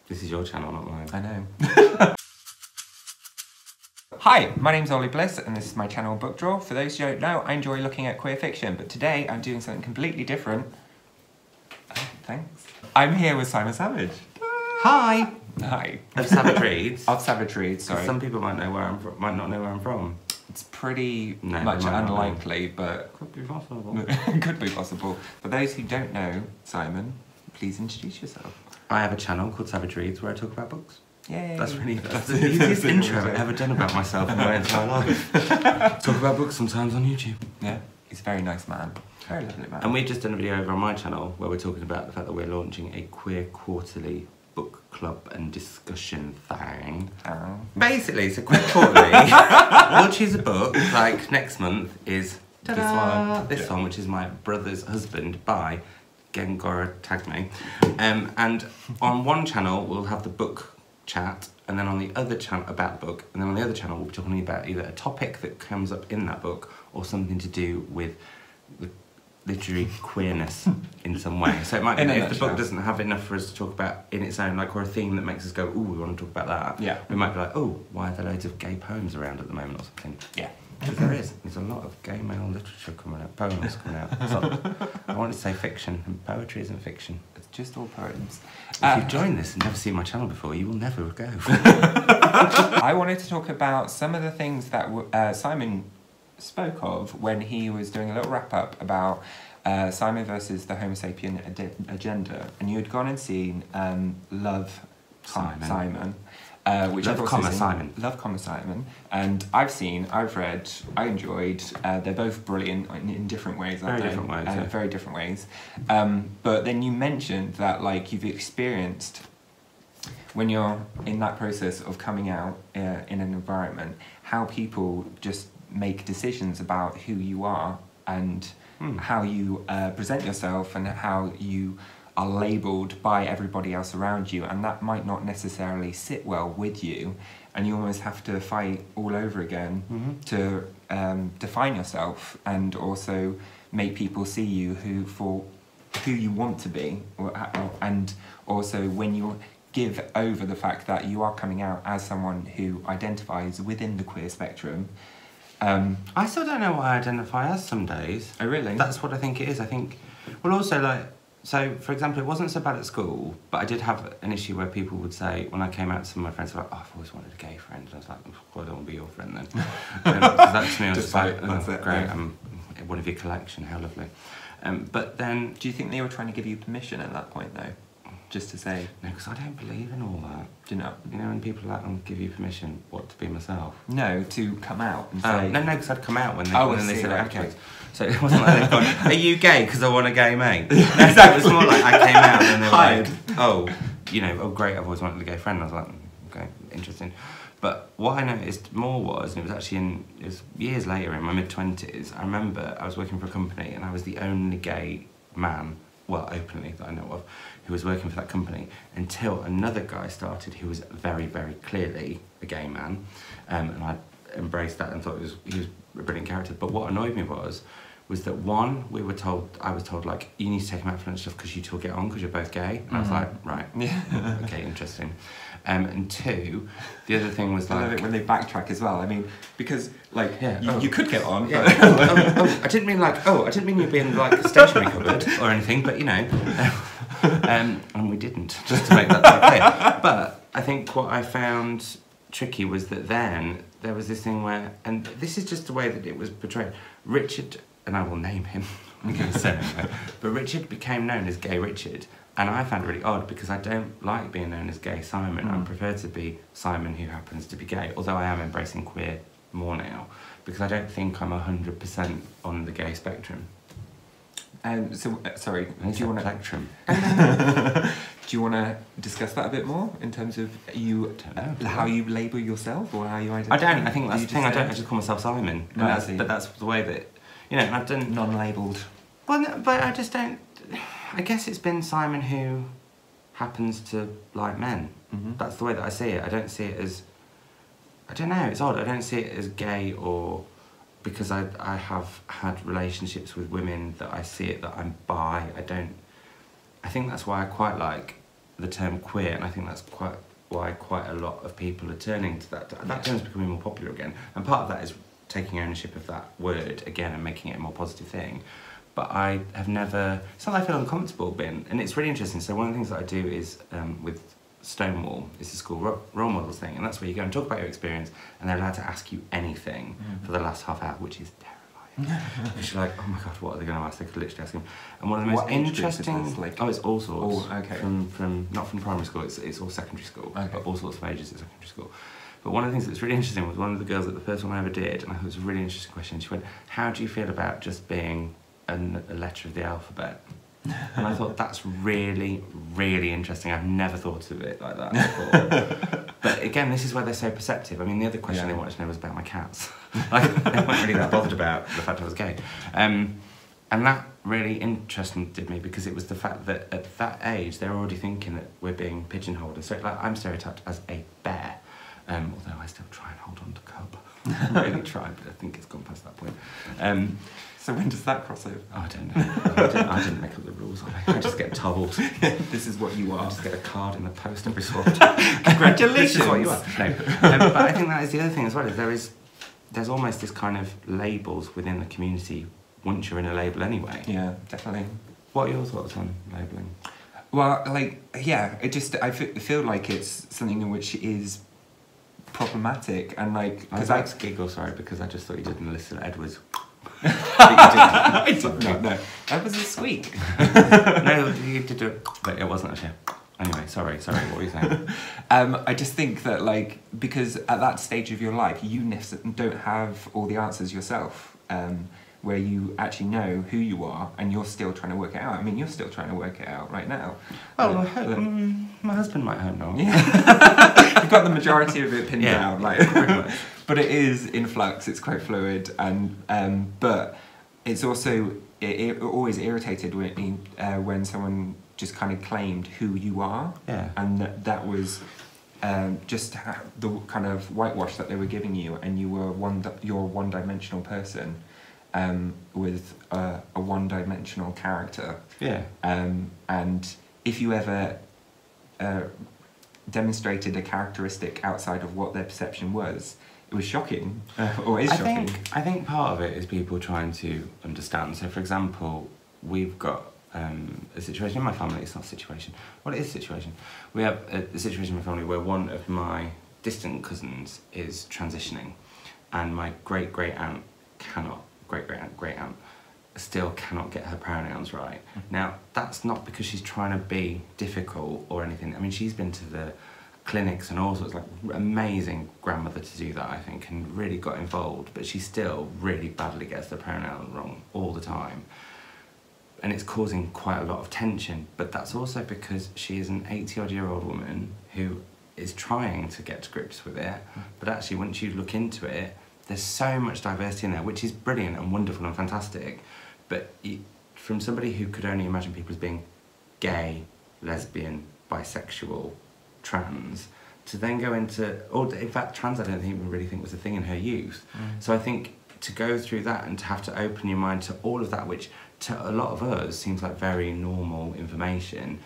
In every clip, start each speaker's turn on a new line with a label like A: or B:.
A: This is your channel, not mine.
B: I know. Hi, my name's Ollie Bliss and this is my channel Book Draw. For those who don't know, I enjoy looking at queer fiction, but today I'm doing something completely different. Oh, thanks. I'm here with Simon Savidge.
A: Hi!
B: Hi.
A: Of Savidge Reads.
B: Of Savidge Reads, sorry.
A: Some people might know where I'm from, might not know where I'm from.
B: It's pretty
A: No,
B: much
A: they might not
B: unlikely, but
A: Could be possible.
B: could be possible. For those who don't know, Simon, please introduce yourself.
A: I have a channel called Savidge Reads where I talk about books.
B: Yay!
A: That's the easiest intro I've ever done about myself in my entire life. Talk about books sometimes on YouTube.
B: Yeah, he's a very nice man. Very lovely man.
A: And we've just done a video over on my channel where we're talking about the fact that we're launching a queer quarterly book club and discussion thing.
B: Oh.
A: Basically, it's a queer quarterly. We'll choose a book, like next month is this one, which is My Brother's Husband by Gengoroh Tagame. And on one channel we'll have the book chat, and then on the other channel about the book, and then on the other channel we'll be talking about either a topic that comes up in that book or something to do with the literary queerness in some way. So it might be that if the book doesn't have enough for us to talk about in its own, like, or a theme that makes us go, ooh, we want to talk about that. Yeah. We might be like, oh, why are there loads of gay poems around at the moment or something? Yeah. Because there is. There's a lot of gay male literature coming out, poems coming out. So, I wanted to say fiction, and poetry isn't fiction.
B: It's just all poems.
A: If you've joined this and never seen my channel before, you will never go.
B: I wanted to talk about some of the things that Simon spoke of when he was doing a little wrap-up about Simon versus the Homo sapien agenda. And you had gone and seen Love, Simon. Which
A: Love, Simon.
B: Love, Simon. And I've read, I enjoyed, they're both brilliant in different ways, aren't they?
A: Different ways, yeah.
B: Very different ways. But then you mentioned that, like, you've experienced, when you're in that process of coming out in an environment, how people just make decisions about who you are and how you present yourself and how you are labelled by everybody else around you, and that might not necessarily sit well with you, and you almost have to fight all over again to define yourself and also make people see you for who you want to be, and also when you give over the fact that you are coming out as someone who identifies within the queer spectrum.
A: I still don't know what I identify as some days.
B: Oh, really?
A: That's what I think it is. I think, well, also, like, so, for example, it wasn't so bad at school, but I did have an issue where people would say, when I came out to some of my friends, were like, oh, I've always wanted a gay friend. And I was like, well, I don't want to be your friend then. That to me, I was just like, oh, great, I'm one of your collection, how lovely. But then...
B: Do you think they were trying to give you permission at that point, though? Just to say...
A: No, because I don't believe in all that.
B: Do you know?
A: You know, when people are like, I'll give you permission, what, to be myself?
B: No, to come out and say...
A: No, because I'd come out when they, they said it afterwards.
B: Okay.
A: So it wasn't like they'd gone, are you gay because I want a gay mate? No, it was more like I came out and they were like, oh, you know, oh great, I've always wanted a gay friend. I was like, okay, interesting. But what I noticed more was, and it was actually it was years later in my mid-20s, I remember I was working for a company and I was the only gay man, well, openly, that I know of, who was working for that company, until another guy started who was very, very clearly a gay man. And I embraced that and thought he was a brilliant character. But what annoyed me was that one, I was told, like, you need to take him out for lunch stuff because you two will get on because you're both gay. And I was like, right, okay, interesting. And two, the other thing was like... I love it
B: when they backtrack as well. I mean, because, like, you could get on.
A: Yeah. I didn't mean you'd be in, like, a stationery cupboard or anything, but, you know. And we didn't, just to make that clear. But I think what I found tricky was that then there was this thing where, and this is just the way that it was portrayed, Richard, and I will name him, I'm going to say him, but Richard became known as Gay Richard, and I found it really odd because I don't like being known as Gay Simon. I prefer to be Simon who happens to be gay, although I am embracing queer more now, because I don't think I'm 100% on the gay spectrum.
B: Sorry, do you want to...
A: Spectrum.
B: Do you want to discuss that a bit more in terms of how you label yourself or how you identify?
A: I don't. I think that's the thing. I just call myself Simon. But that's the way that, you know, and I've done
B: non-labelled.
A: Well, no, but I just don't. I guess it's been Simon who happens to like men. That's the way that I see it. I don't see it as. I don't know. It's odd. I don't see it as gay or because I have had relationships with women that I see it that I'm bi. I think that's why I quite like the term queer, and I think that's why quite a lot of people are turning to that. That term's becoming more popular again, and part of that is taking ownership of that word again and making it a more positive thing. But I have never, it's not that I feel uncomfortable being, and it's really interesting. So one of the things that I do is with Stonewall, it's a school role models thing, and that's where you go and talk about your experience, and they're allowed to ask you anything for the last half hour, which is terrifying. Because you're like, oh my god, what are they going to ask? They could literally ask him. And one of the most interesting,
B: like,
A: it's all sorts.
B: Oh, okay.
A: From not from primary school, it's all secondary school, but all sorts of ages at secondary school. But one of the things that's really interesting was one of the girls at the first one I ever did, and I thought it was a really interesting question. She went, how do you feel about just being a letter of the alphabet? And I thought, that's really, really interesting. I've never thought of it like that before. But again, this is where they're so perceptive. I mean, the other question they wanted to know was about my cats. Like, they weren't really that bothered about the fact I was gay. And that really interested me because it was the fact that at that age, they're already thinking that we're being pigeonholed. And so, like, I'm stereotyped as a bear, although I still try and hold on to cub. I really try, but I think it's gone past that point.
B: So when does that cross over?
A: Oh, I don't know. I didn't make up the rules. I just get told.
B: This is what you are.
A: I just get a card in the post and be swapped. Congratulations! This is what you are. No. But I think that is the other thing as well. Is there's almost this kind of labels within the community once you're in a label anyway.
B: Yeah, definitely.
A: What are your thoughts on labelling?
B: Well, like, yeah, I feel like it's something in which is problematic, and like,
A: because I giggle, sorry, because I just thought you didn't listen to Edwards. I
B: did not. No, that was a squeak.
A: No, you did it, but it wasn't actually. Anyway, sorry. What were you saying?
B: I just think that, like, because at that stage of your life, you don't have all the answers yourself. Where you actually know who you are, and you're still trying to work it out. I mean, you're still trying to work it out right now.
A: Oh, I hope my husband might hope not.
B: Yeah. You've got the majority of it pinned down, like, pretty much. But it is in flux. It's quite fluid, and but it's also it always irritated when someone just kind of claimed who you are, and that was just the kind of whitewash that they were giving you, and you're a one-dimensional person. With a one-dimensional character. Yeah. And if you ever demonstrated a characteristic outside of what their perception was, it was shocking, or is shocking.
A: I think part of it is people trying to understand. So, for example, we've got a situation in my family. It's not a situation. Well, it is a situation. We have a situation in my family where one of my distant cousins is transitioning, and my great-great-aunt great-great-aunt still cannot get her pronouns right. Now, that's not because she's trying to be difficult or anything. I mean, she's been to the clinics and all sorts, like, amazing grandmother to do that, I think, and really got involved, but she still really badly gets the pronoun wrong all the time. And it's causing quite a lot of tension, but that's also because she is an 80-odd-year-old woman who is trying to get to grips with it, but actually, once you look into it, there's so much diversity in there, which is brilliant and wonderful and fantastic. But from somebody who could only imagine people as being gay, lesbian, bisexual, trans, to then go into, or in fact, trans I don't even really think was a thing in her youth. So I think to go through that and to have to open your mind to all of that, which to a lot of us seems like very normal information,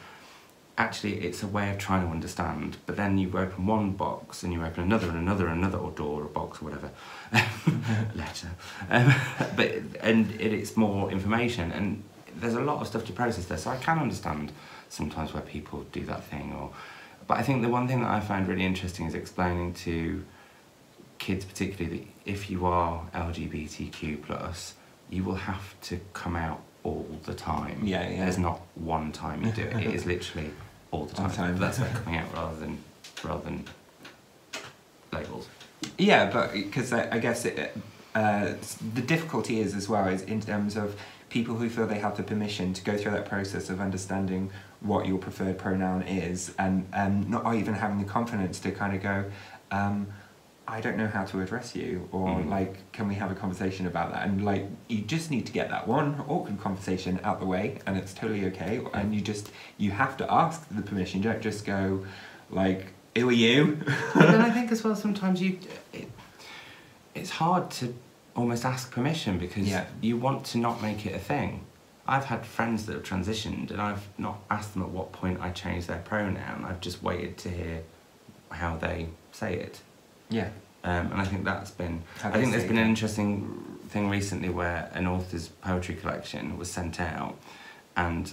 A: actually it's a way of trying to understand, but then you open one box and you open another and another and another, or door or box or whatever, letter, it's more information, and there's a lot of stuff to process there, so I can understand sometimes where people do that thing, but I think the one thing that I find really interesting is explaining to kids particularly that if you are LGBTQ+, you will have to come out all the time. Yeah. There's not one time you do it. It is literally all the time. But that's like coming out rather than labels.
B: Yeah, but because I guess the difficulty is as well is in terms of people who feel they have the permission to go through that process of understanding what your preferred pronoun is, and not even having the confidence to kind of go, I don't know how to address you, or like, can we have a conversation about that? And like, you just need to get that one awkward conversation out the way, and it's totally okay. And you have to ask the permission. You don't just go like, who are you?
A: But then I think as well sometimes it's hard to almost ask permission because you want to not make it a thing. I've had friends that have transitioned and I've not asked them at what point I changed their pronoun. I've just waited to hear how they say it.
B: Yeah.
A: And I think that's been... I think there's been an interesting thing recently where an author's poetry collection was sent out and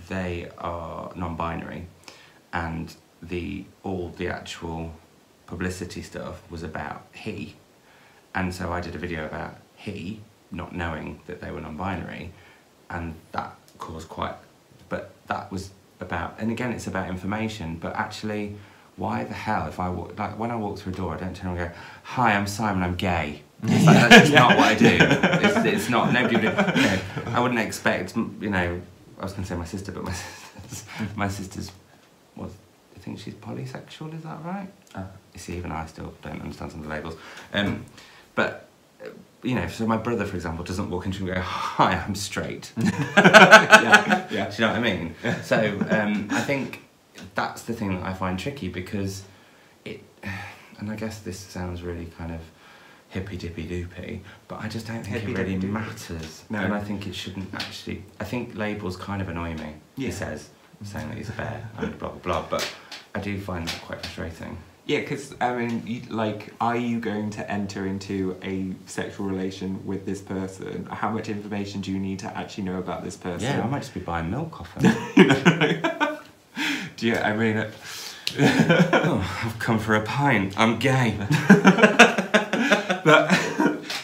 A: they are non-binary and all the actual publicity stuff was about he. And so I did a video about he, not knowing that they were non-binary, and that caused but that was about, and again it's about information, but actually why the hell if when I walk through a door I don't turn around and go, hi, I'm Simon, I'm gay. It's like, that's just not what I do. It's not, nobody would, I wouldn't expect, I was going to say my sister, but my sister's, I think she's polysexual, is that right? You see, even I still don't understand some of the labels. But, so my brother, for example, doesn't walk into and go, hi, I'm straight.
B: Yeah.
A: Do you know what I mean? So I think that's the thing that I find tricky because and I guess this sounds really kind of hippy-dippy-doopy, but I just don't think it really matters. No. And I think it shouldn't actually... I think labels kind of annoy me, he says, saying that he's a bear and blah, blah, blah, but I do find that quite frustrating.
B: Yeah, because, I mean, are you going to enter into a sexual relation with this person? How much information do you need to actually know about this person?
A: Yeah, I might just be buying milk off him.
B: Do you, I mean...
A: I've come for a pint, I'm gay.
B: But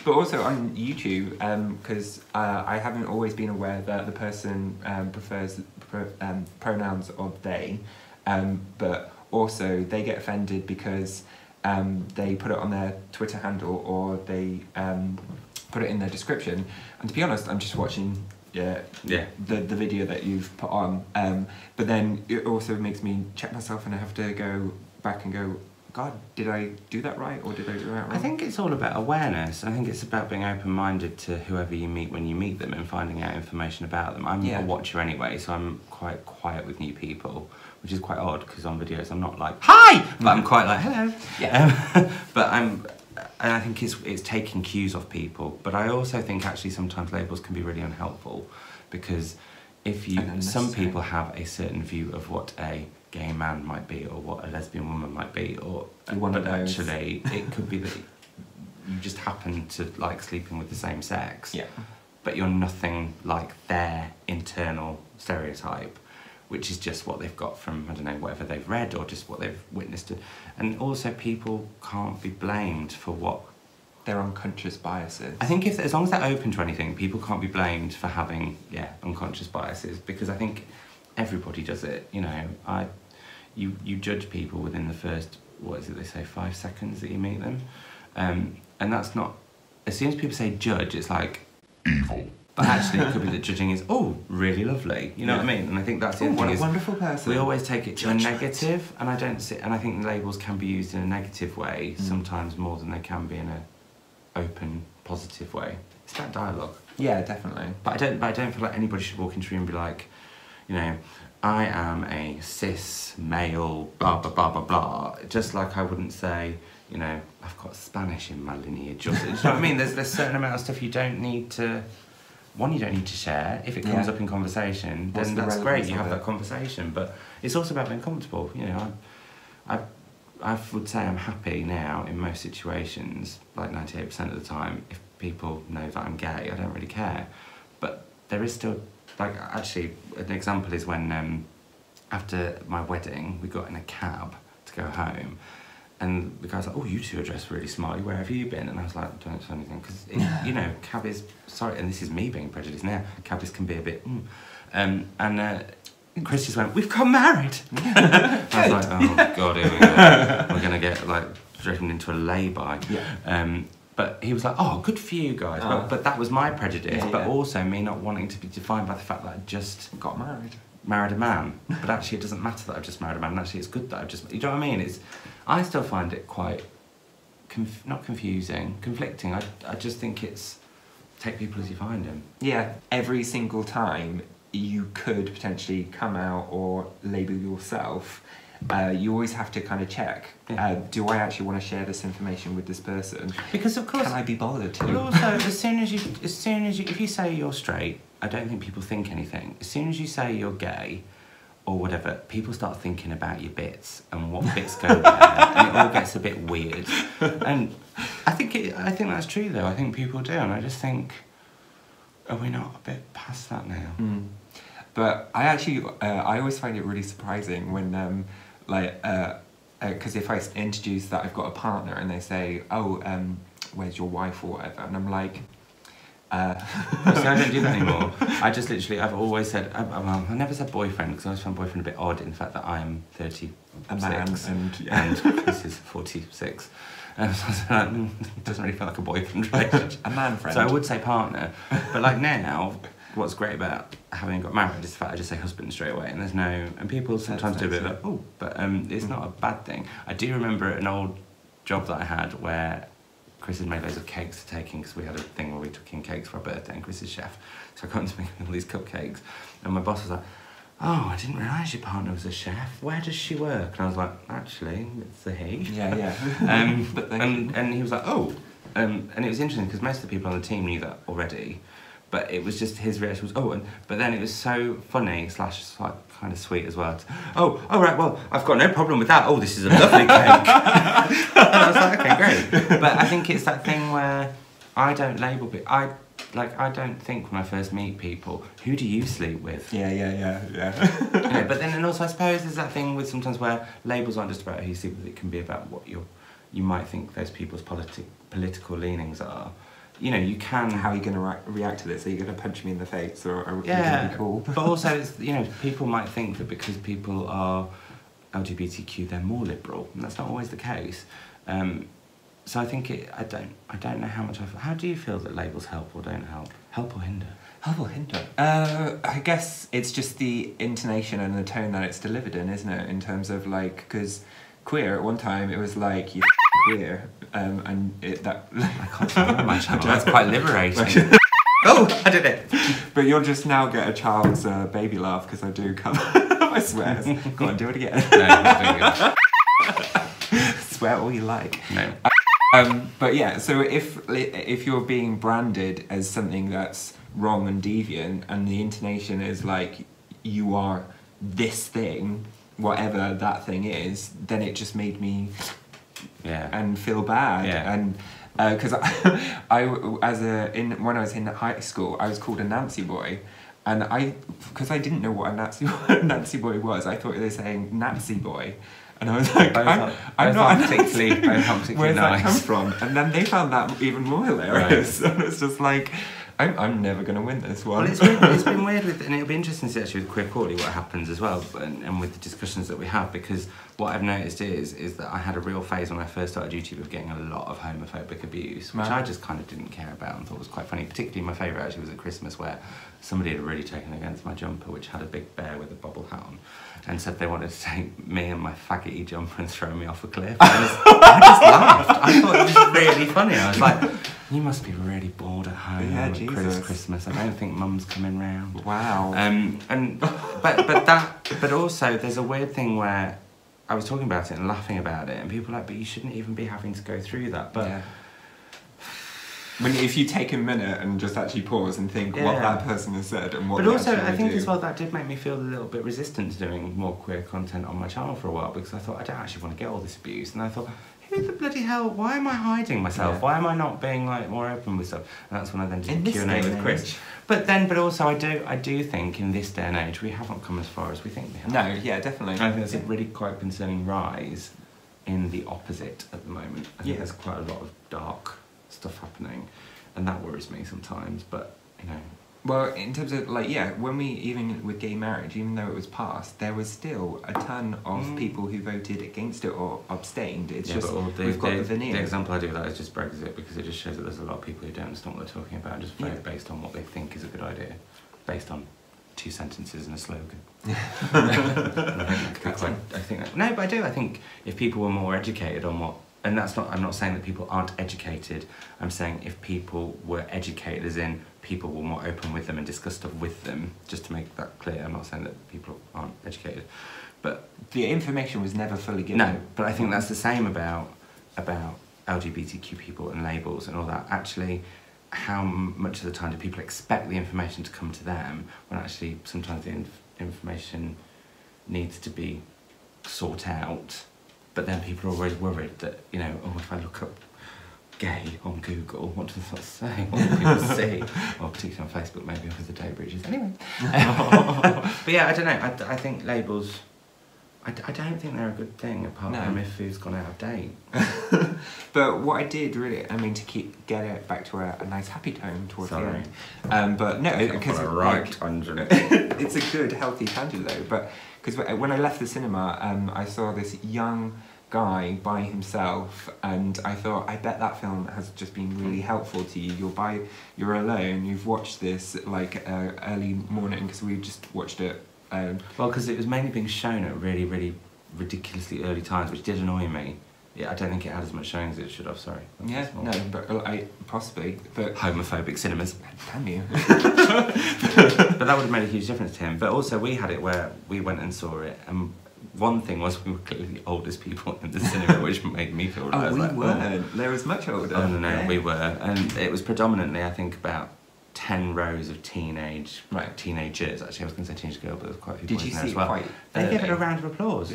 B: also on YouTube, because I haven't always been aware that the person prefers pronouns of they, but also they get offended because they put it on their Twitter handle or they put it in their description. And to be honest, I'm just watching the video that you've put on, but then it also makes me check myself and I have to go back and go, God, did I do that right or did I do that wrong?
A: I think it's all about awareness. I think it's about being open-minded to whoever you meet when you meet them and finding out information about them. I'm a watcher anyway, so I'm quite quiet with new people, which is quite odd because on videos I'm not like, hi! But I'm quite like, hello. Yeah. And I think it's taking cues off people. But I also think actually sometimes labels can be really unhelpful because some people have a certain view of what a gay man might be or what a lesbian woman might be, but actually it could be that you just happen to like sleeping with the same sex, but you're nothing like their internal stereotype, which is just what they've got from, I don't know, whatever they've read or just what they've witnessed. And also people can't be blamed for what
B: their unconscious biases.
A: I think as long as they're open to anything, people can't be blamed for having unconscious biases, because I think everybody does it. You judge people within the first, what is it they say, 5 seconds that you meet them, and that's not, as soon as people say judge, it's like evil. But actually it could be that judging is, oh, really lovely, you know what I mean? And I think that's the
B: what
A: thing
B: a
A: is,
B: wonderful person.
A: we always take it to a negative, and I think labels can be used in a negative way sometimes more than they can be in a open, positive way. It's about dialogue.
B: Yeah, definitely.
A: But I don't feel like anybody should walk into a room and be like, I am a cis male, blah blah blah blah blah. Just like I wouldn't say, I've got Spanish in my lineage. Or, do you know what I mean? There's a certain amount of stuff you don't need to. One, you don't need to share. If it comes up in conversation, then that's great. You have that conversation. But it's also about being comfortable. I would say I'm happy now in most situations, like 98% of the time. If people know that I'm gay, I don't really care. But there is still. Like, actually, an example is when, after my wedding, we got in a cab to go home, and the guy's like, oh, you two are dressed really smartly, where have you been? And I was like, don't say anything, because, cab is, sorry, and this is me being prejudiced now, cabbies can be a bit, and Chris just went, we've got married! I was like, oh, God, here we go. We're going to get, driven into a lay-by. Yeah. But he was like, oh, good for you guys. But that was my prejudice, but also me not wanting to be defined by the fact that I just
B: got married.
A: Married a man. But actually it doesn't matter that I've just married a man, and actually it's good that I've just, you know what I mean? I still find it quite, not confusing, conflicting. I just think it's, take people as you find them.
B: Yeah, every single time you could potentially come out or label yourself, you always have to kind of check, do I actually want to share this information with this person?
A: Because of course,
B: can I be bothered to?
A: But also, as soon as you, if you say you're straight, I don't think people think anything. As soon as you say you're gay, or whatever, people start thinking about your bits and what bits go there, and it all gets a bit weird. And I think that's true though. I think people do, and I just think, are we not a bit past that now?
B: Mm. But I actually, I always find it really surprising when, because if I introduce that I've got a partner and they say, oh, where's your wife or whatever, and I'm like,
A: See, I don't do that anymore. I just literally, I've always said, well, I never said boyfriend because I always found boyfriend a bit odd in the fact that I'm 36
B: a man
A: and Chris is 46. So I was like, it doesn't really feel like a boyfriend relationship.
B: A man friend.
A: So I would say partner, but like now, what's great about having got married is the fact I just say husband straight away, and there's no, and people sometimes do a bit like, oh, but it's not a bad thing. I do remember an old job that I had where Chris had made loads of cakes to take in because we had a thing where we took in cakes for our birthday and Chris is chef. So I got him to make all these cupcakes and my boss was like, oh, I didn't realise your partner was a chef. Where does she work? And I was like, actually, it's a he.
B: Yeah.
A: And he was like, oh. And it was interesting because most of the people on the team knew that already. But it was just his reaction was, oh, but then it was so funny / like kind of sweet as well. Oh, right, well, I've got no problem with that. Oh, this is a lovely cake. And I was like, okay, great. But I think it's that thing where I don't label people. I don't think when I first meet people, who do you sleep with?
B: Yeah.
A: But then, and also I suppose there's that thing with sometimes where labels aren't just about who you sleep with, it can be about what you might think those people's political leanings are. You know, you can...
B: How are you going to react to this? Are you going to punch me in the face, or are you going to be cool?
A: But also, it's, you know, people might think that because people are LGBTQ, they're more liberal, and that's not always the case. So I think I don't know how much how do you feel that labels help or don't help? Help or hinder?
B: Help or hinder? I guess it's just the intonation and the tone that it's delivered in, isn't it? In terms of like, because queer at one time it was like you queer, and that
A: I can't remember my channel. That's quite liberating. Oh, I did it.
B: But you'll just now get a child's baby laugh because I do cover my swears. Go on, do it again.
A: No, I'm not doing it.
B: Swear all you like.
A: No.
B: But yeah, so if you're being branded as something that's wrong and deviant, and the intonation is like you are this thing, whatever that thing is, then it just made me and feel bad. And because when I was in high school, I was called a Nancy boy, and because I didn't know what a Nancy boy was, I thought they were saying Nazi boy. And I was like, I'm not particularly nice. Where's that come from? And then they found that even more hilarious. Right. And it's just like, I'm never going to win this one.
A: Well, it's been weird, and it'll be interesting to see actually with Queer Quarterly what happens as well, and with the discussions that we have, because what I've noticed is that I had a real phase when I first started YouTube of getting a lot of homophobic abuse, which I just kind of didn't care about and thought was quite funny. Particularly my favourite actually was at Christmas, where somebody had really taken against my jumper, which had a big bear with a bobble hat on, and said they wanted to take me and my faggoty jumper and throw me off a cliff. I just laughed. I thought it was really funny. I was like, you must be really bored at home at Christmas. I don't think Mum's coming round.
B: Wow.
A: But also there's a weird thing where I was talking about it and laughing about it, and people are like, but you shouldn't even be having to go through that. But
B: if you take a minute and just actually pause and think what that person has said and what.
A: But also, I think as well that did make me feel a little bit resistant to doing more queer content on my channel for a while, because I thought I don't actually want to get all this abuse, and I thought, who the bloody hell? Why am I hiding myself? Why am I not being like more open with stuff? And that's when I then did Q&A with Chris. But also I do think in this day and age we haven't come as far as we think we have.
B: No, yeah, definitely.
A: I think there's a really quite concerning rise in the opposite at the moment. I think there's quite a lot of dark stuff happening, and that worries me sometimes. But you know.
B: Well, in terms of like, when we, even with gay marriage, even though it was passed, there was still a ton of people who voted against it or abstained. It's just, we've got the veneer.
A: The example I do with that is just Brexit, because it just shows that there's a lot of people who don't understand what they're talking about, and just vote based on what they think is a good idea, based on 2 sentences and a slogan. I think if people were more educated on what, and that's not, I'm not saying that people aren't educated, I'm saying if people were educated, as in people were more open with them and discuss stuff with them, just to make that clear. I'm not saying that people aren't educated, But
B: the information was never fully given.
A: no, but I think that's the same about LGBTQ people and labels and all that. Actually, how much of the time do people expect the information to come to them when actually sometimes the information needs to be sought out, but then people are always worried that, you know, oh, if I look up gay on Google, what does that say? What do people see? Or particularly on Facebook, maybe with the day breaches. Anyway. But yeah, I don't know. I think labels, I don't think they're a good thing, apart from if food's gone out of date.
B: But what I did really, I mean, to get it back to a nice happy tone towards the end. But no, because it's a good, healthy tangent though. But because when I left the cinema, I saw this young guy by himself, and I thought, I bet that film has just been really helpful to you. You're alone. You've watched this like early morning, because we just watched it.
A: Well, because it was mainly being shown at really, really ridiculously early times, which did annoy me. Yeah, I don't think it had as much showing as it should have, sorry.
B: Yeah, no, but possibly. But
A: homophobic cinemas.
B: Damn you.
A: But that would have made a huge difference to him. But also we had it where we went and saw it, and one thing was we were clearly the oldest people in the cinema, which made me feel
B: we weren't. There was much older.
A: Oh, no, we were. And it was predominantly, I think, about 10 rows of teenagers. Actually, I was going to say teenage girl, but there was quite a few boys in there as well. They gave it a round of applause,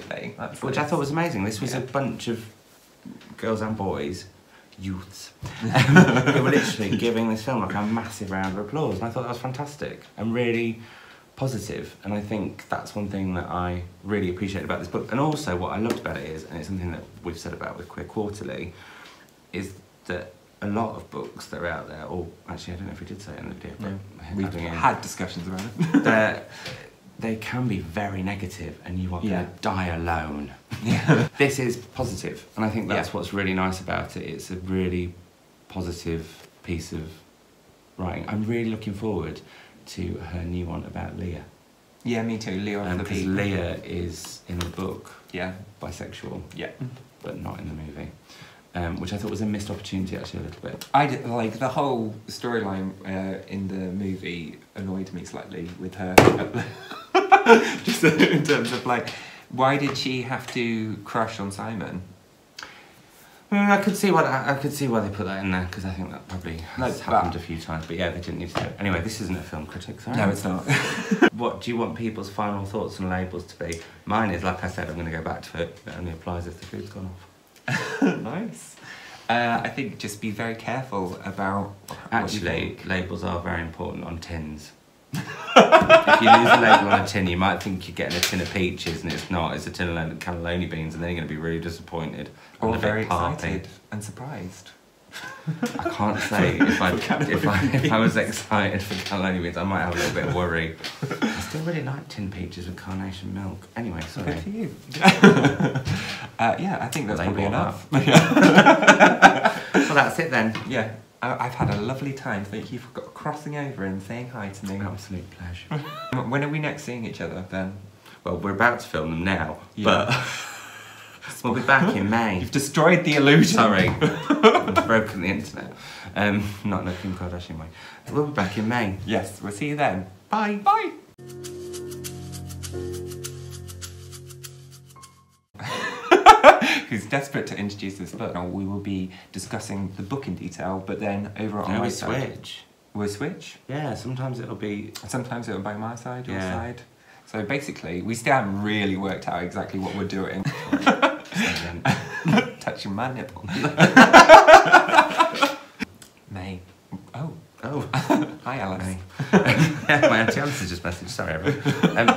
A: which I thought was amazing. This was a bunch of girls and boys, youths, who were literally giving this film like a massive round of applause, and I thought that was fantastic and really positive. And I think that's one thing that I really appreciate about this book. And also what I loved about it is, and it's something that we've said about with Queer Quarterly, is that a lot of books that are out there, or actually I don't know if we did say it in the video, but
B: we've had discussions about it.
A: They can be very negative, and you are going to die alone.
B: Yeah.
A: This is positive, and I think that's what's really nice about it. It's a really positive piece of writing. I'm really looking forward to her new one about Leah.
B: Yeah, me too. Leah
A: because Leah is in the book bisexual, but not in the movie. Which I thought was a missed opportunity, actually, a little bit.
B: I did, like, the whole storyline in the movie annoyed me slightly with her. Just in terms of, like, why did she have to crush on Simon?
A: I could see why they put that in there, because I think that probably has happened a few times. But yeah, they didn't need to do it. Anyway, this isn't a film critic, sorry.
B: No, it's not.
A: What do you want people's final thoughts on labels to be? Mine is, like I said, I'm going to go back to it. It only applies if the food's gone off.
B: Nice. I think just be very careful about.
A: Actually, labels are very important on tins. If you lose a label on a tin, you might think you're getting a tin of peaches, and it's not. It's a tin of cannelloni beans, and then you're going to be really disappointed.
B: Or very excited and surprised.
A: I can't say if I was excited for cannelloni beans, I might have a little bit of worry. I still really like tin peaches with carnation milk. Anyway, sorry.
B: Good for you. Yeah, I think that's probably enough.
A: Well, that's it then.
B: Yeah. I've had a lovely time. Thank you for crossing over and saying hi to me.
A: Absolute pleasure.
B: When are we next seeing each other, Ben?
A: Well, we're about to film them now, but we'll be back in May.
B: You've destroyed the illusion.
A: Sorry. I've broken the internet. Not in a Kim Kardashian way. We'll be back in May.
B: Yes, we'll see you then.
A: Bye.
B: Bye. Who's desperate to introduce this book. Now, we will be discussing the book in detail, but then over on my side...
A: switch.
B: We'll switch?
A: Yeah, sometimes it'll be...
B: Sometimes it'll be my side, your side. So basically, we still haven't really worked out exactly what we're doing. Touching my nipple. May. Oh.
A: Oh.
B: Hi, Alice.
A: My Auntie Alice has just messaged, sorry everyone.